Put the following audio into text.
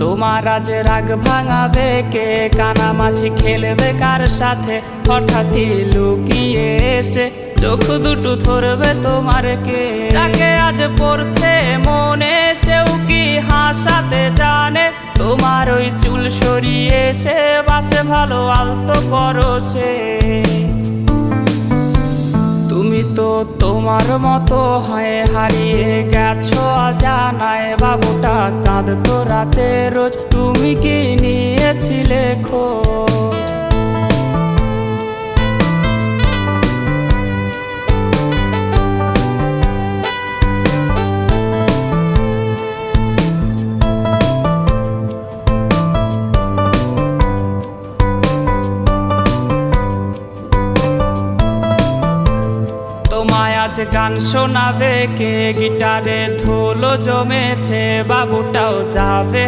তোমার আজ রাগ ভাঙাবে কে, কানামাছি খেলবে কার সাথে, হঠাৎই লুকিয়ে এসে চোখ দুটো ধরবে তোমার কে। যাকে আজ পড়ছে মনে সেও কি হাসাতে জানে, তোমার ওই চুল সরিয়ে সে বাসে ভালো আলতো পরশে। তুমি তো তোমার মতো হয়ে হারিয়ে গেছো অজানায়, বাবুটা কাঁদতো রাতে রোজ, তুমি কি নিয়েছিলে খোঁজ? তোমায় আজ গান শোনাবে কে, গিটারে ধুলো জমেছে, বাবুটাও যাবে